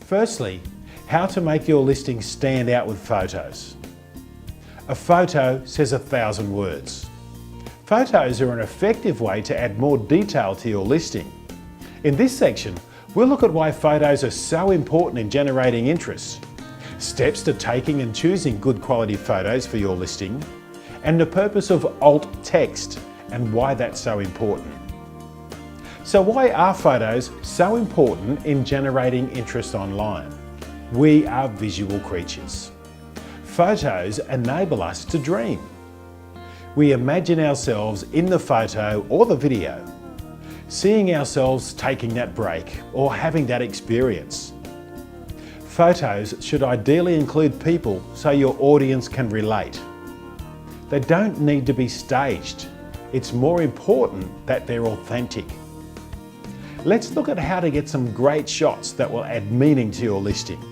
Firstly, how to make your listing stand out with photos. A photo says 1,000 words. Photos are an effective way to add more detail to your listing. In this section, we'll look at why photos are so important in generating interest, steps to taking and choosing good quality photos for your listing, and the purpose of alt text and why that's so important. So why are photos so important in generating interest online? We are visual creatures. Photos enable us to dream. We imagine ourselves in the photo or the video, seeing ourselves taking that break or having that experience. Photos should ideally include people so your audience can relate. They don't need to be staged. It's more important that they're authentic. Let's look at how to get some great shots that will add meaning to your listing.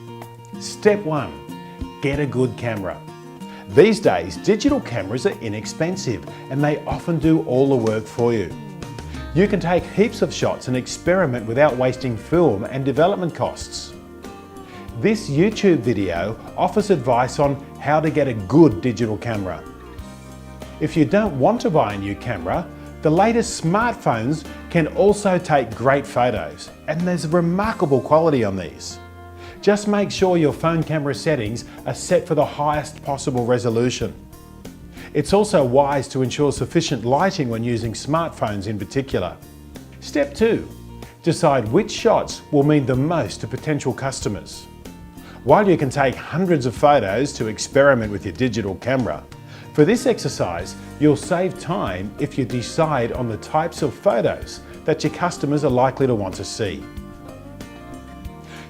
Step 1. Get a good camera. These days, digital cameras are inexpensive and they often do all the work for you. You can take heaps of shots and experiment without wasting film and development costs. This YouTube video offers advice on how to get a good digital camera. If you don't want to buy a new camera, the latest smartphones can also take great photos, and there's remarkable quality on these. Just make sure your phone camera settings are set for the highest possible resolution. It's also wise to ensure sufficient lighting when using smartphones in particular. Step 2. Decide which shots will mean the most to potential customers. While you can take hundreds of photos to experiment with your digital camera, for this exercise, you'll save time if you decide on the types of photos that your customers are likely to want to see.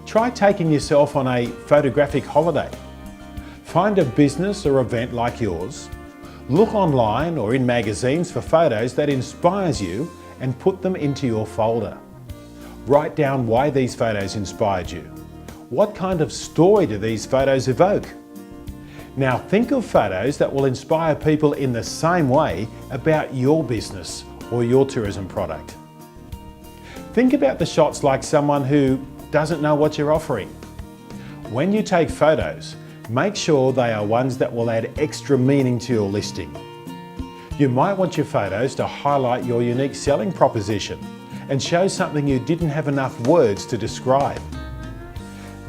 Try taking yourself on a photographic holiday. Find a business or event like yours. Look online or in magazines for photos that inspires you and put them into your folder. Write down why these photos inspired you. What kind of story do these photos evoke? Now think of photos that will inspire people in the same way about your business or your tourism product. Think about the shots like someone who doesn't know what you're offering. When you take photos, make sure they are ones that will add extra meaning to your listing. You might want your photos to highlight your unique selling proposition and show something you didn't have enough words to describe.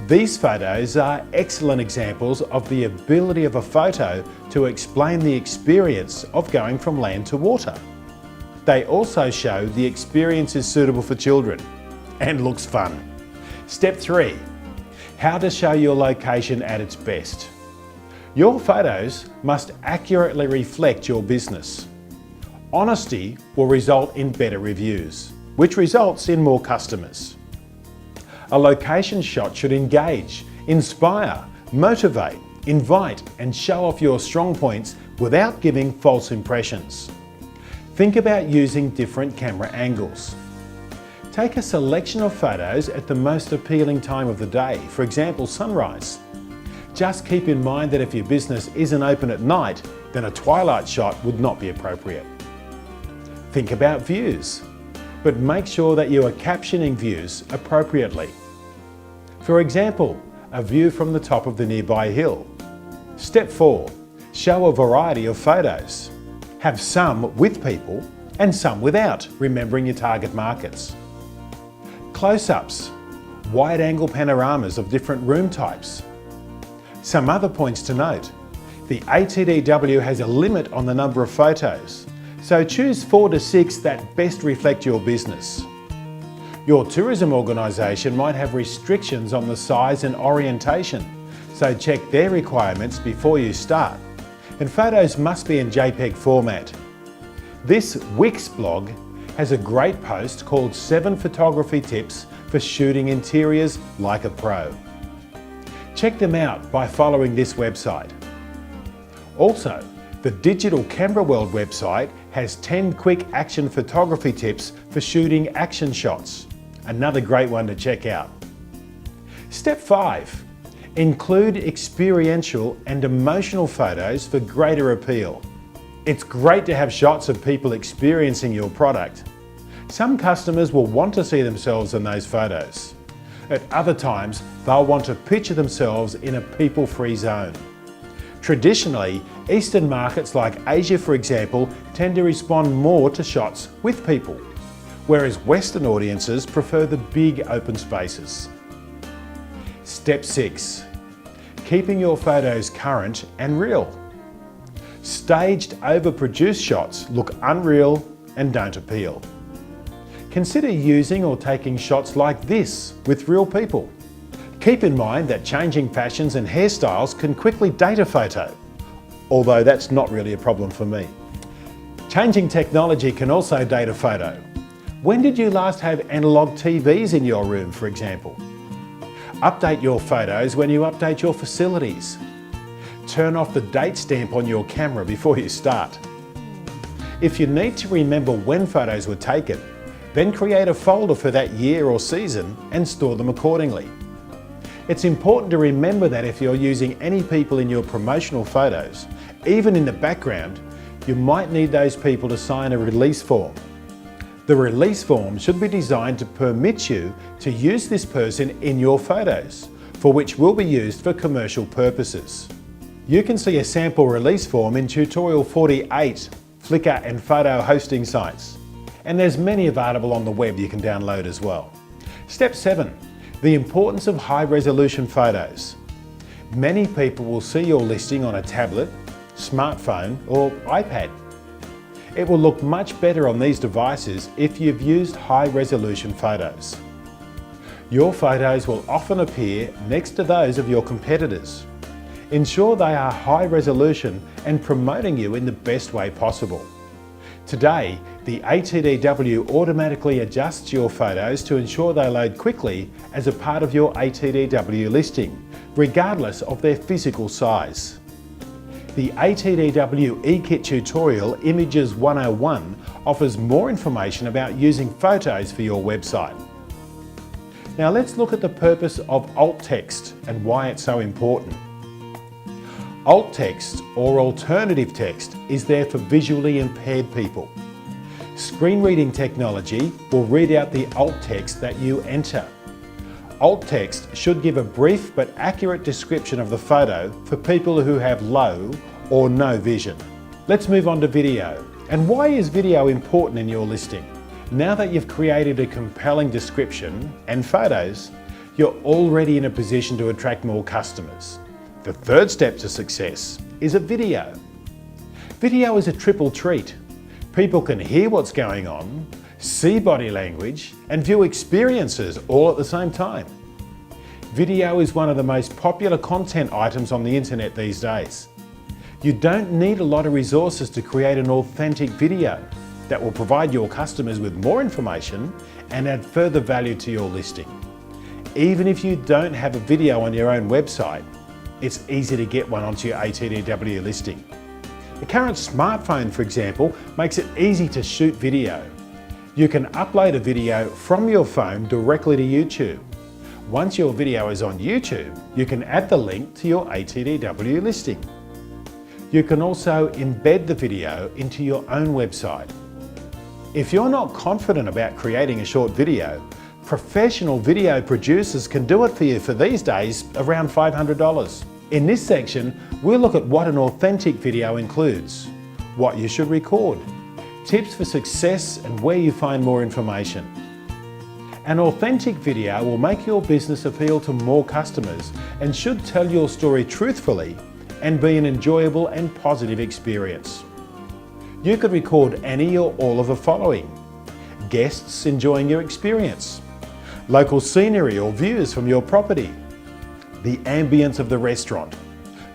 These photos are excellent examples of the ability of a photo to explain the experience of going from land to water. They also show the experience is suitable for children and looks fun. Step 3. How to show your location at its best. Your photos must accurately reflect your business. Honesty will result in better reviews, which results in more customers. A location shot should engage, inspire, motivate, invite, and show off your strong points without giving false impressions. Think about using different camera angles. Take a selection of photos at the most appealing time of the day, for example, sunrise. Just keep in mind that if your business isn't open at night, then a twilight shot would not be appropriate. Think about views, but make sure that you are captioning views appropriately. For example, a view from the top of the nearby hill. Step 4. Show a variety of photos. Have some with people and some without, remembering your target markets. Close-ups, wide-angle panoramas of different room types. Some other points to note. The ATDW has a limit on the number of photos, so choose 4 to 6 that best reflect your business. Your tourism organisation might have restrictions on the size and orientation, so check their requirements before you start. And photos must be in JPEG format. This Wix blog has a great post called 7 Photography Tips for Shooting Interiors Like a Pro. Check them out by following this website. Also, the Digital Camera World website has 10 quick action photography tips for shooting action shots. Another great one to check out. Step 5. Include experiential and emotional photos for greater appeal. It's great to have shots of people experiencing your product. Some customers will want to see themselves in those photos. At other times, they'll want to picture themselves in a people-free zone. Traditionally, Eastern markets like Asia, for example, tend to respond more to shots with people, whereas Western audiences prefer the big open spaces. Step 6. Keeping your photos current and real. Staged, overproduced shots look unreal and don't appeal. Consider using or taking shots like this with real people. Keep in mind that changing fashions and hairstyles can quickly date a photo, although that's not really a problem for me. Changing technology can also date a photo. When did you last have analog TVs in your room, for example? Update your photos when you update your facilities. Turn off the date stamp on your camera before you start. If you need to remember when photos were taken, then create a folder for that year or season and store them accordingly. It's important to remember that if you're using any people in your promotional photos, even in the background, you might need those people to sign a release form. The release form should be designed to permit you to use this person in your photos, for which will be used for commercial purposes. You can see a sample release form in Tutorial 48, Flickr and photo hosting sites. And there's many available on the web you can download as well. Step 7. The importance of high-resolution photos. Many people will see your listing on a tablet, smartphone or iPad. It will look much better on these devices if you've used high-resolution photos. Your photos will often appear next to those of your competitors. Ensure they are high resolution and promoting you in the best way possible. Today, the ATDW automatically adjusts your photos to ensure they load quickly as a part of your ATDW listing, regardless of their physical size. The ATDW eKit tutorial Images 101 offers more information about using photos for your website. Now let's look at the purpose of alt text and why it's so important. Alt text, or alternative text, is there for visually impaired people. Screen reading technology will read out the alt text that you enter. Alt text should give a brief but accurate description of the photo for people who have low or no vision. Let's move on to video. And why is video important in your listing? Now that you've created a compelling description and photos, you're already in a position to attract more customers. The third step to success is a video. Video is a triple treat. People can hear what's going on, see body language, and view experiences all at the same time. Video is one of the most popular content items on the internet these days. You don't need a lot of resources to create an authentic video that will provide your customers with more information and add further value to your listing. Even if you don't have a video on your own website, it's easy to get one onto your ATDW listing. The current smartphone, for example, makes it easy to shoot video. You can upload a video from your phone directly to YouTube. Once your video is on YouTube, you can add the link to your ATDW listing. You can also embed the video into your own website. If you're not confident about creating a short video, professional video producers can do it for you for these days around $500. In this section, we'll look at what an authentic video includes, what you should record, tips for success and where you find more information. An authentic video will make your business appeal to more customers and should tell your story truthfully and be an enjoyable and positive experience. You could record any or all of the following: guests enjoying your experience, local scenery or views from your property, the ambience of the restaurant,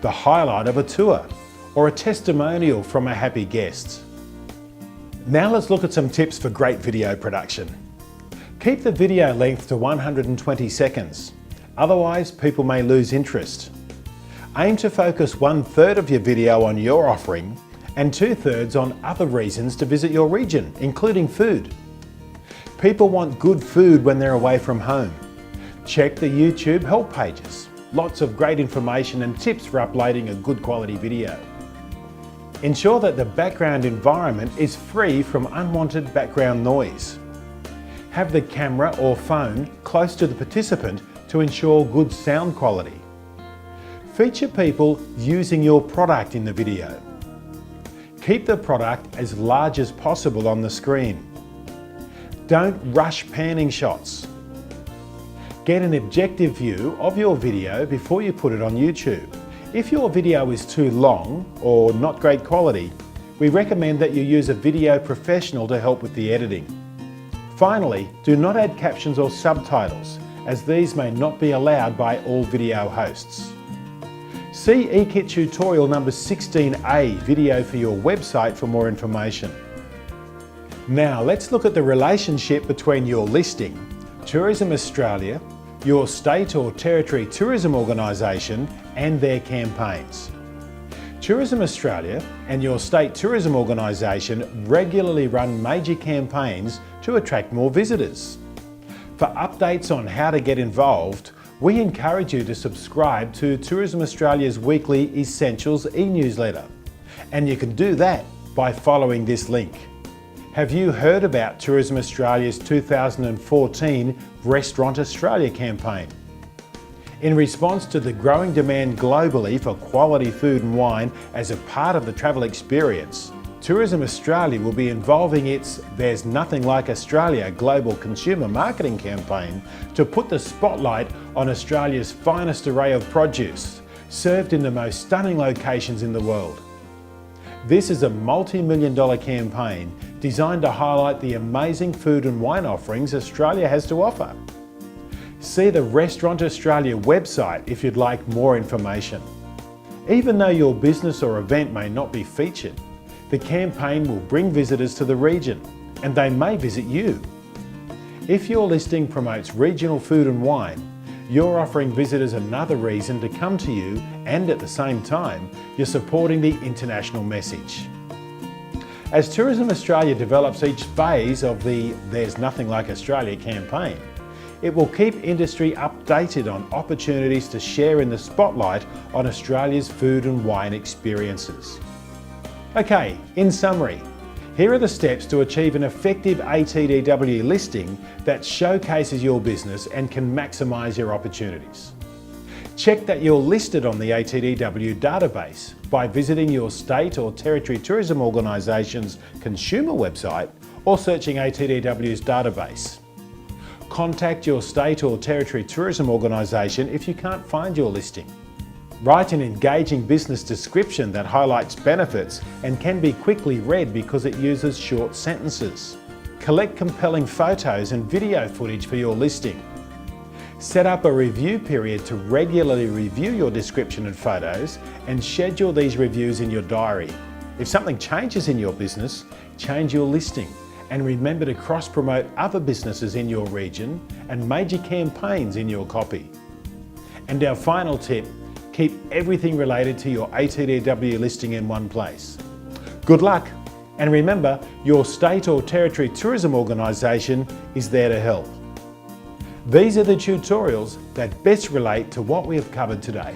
the highlight of a tour, or a testimonial from a happy guest. Now let's look at some tips for great video production. Keep the video length to 120 seconds, otherwise people may lose interest. Aim to focus 1/3 of your video on your offering and 2/3 on other reasons to visit your region, including food. People want good food when they're away from home. Check the YouTube help pages. Lots of great information and tips for uploading a good quality video. Ensure that the background environment is free from unwanted background noise. Have the camera or phone close to the participant to ensure good sound quality. Feature people using your product in the video. Keep the product as large as possible on the screen. Don't rush panning shots. Get an objective view of your video before you put it on YouTube. If your video is too long or not great quality, we recommend that you use a video professional to help with the editing. Finally, do not add captions or subtitles, as these may not be allowed by all video hosts. See eKit tutorial number 16A video for your website for more information. Now let's look at the relationship between your listing, Tourism Australia, your state or territory tourism organisation and their campaigns. Tourism Australia and your state tourism organisation regularly run major campaigns to attract more visitors. For updates on how to get involved, we encourage you to subscribe to Tourism Australia's weekly Essentials e-newsletter, and you can do that by following this link. Have you heard about Tourism Australia's 2014 Restaurant Australia campaign? In response to the growing demand globally for quality food and wine as a part of the travel experience, Tourism Australia will be involving its There's Nothing Like Australia global consumer marketing campaign to put the spotlight on Australia's finest array of produce, served in the most stunning locations in the world. This is a multi-million-dollar campaign designed to highlight the amazing food and wine offerings Australia has to offer. See the Restaurant Australia website if you'd like more information. Even though your business or event may not be featured, the campaign will bring visitors to the region, and they may visit you. If your listing promotes regional food and wine, you're offering visitors another reason to come to you, and at the same time, you're supporting the international message. As Tourism Australia develops each phase of the There's Nothing Like Australia campaign, it will keep industry updated on opportunities to share in the spotlight on Australia's food and wine experiences. Okay, in summary, here are the steps to achieve an effective ATDW listing that showcases your business and can maximise your opportunities. Check that you're listed on the ATDW database by visiting your state or territory tourism organisation's consumer website or searching ATDW's database. Contact your state or territory tourism organisation if you can't find your listing. Write an engaging business description that highlights benefits and can be quickly read because it uses short sentences. Collect compelling photos and video footage for your listing. Set up a review period to regularly review your description and photos, and schedule these reviews in your diary. If something changes in your business, change your listing, and remember to cross-promote other businesses in your region and major campaigns in your copy. And our final tip, keep everything related to your ATDW listing in one place. Good luck, and remember, your state or territory tourism organisation is there to help. These are the tutorials that best relate to what we have covered today.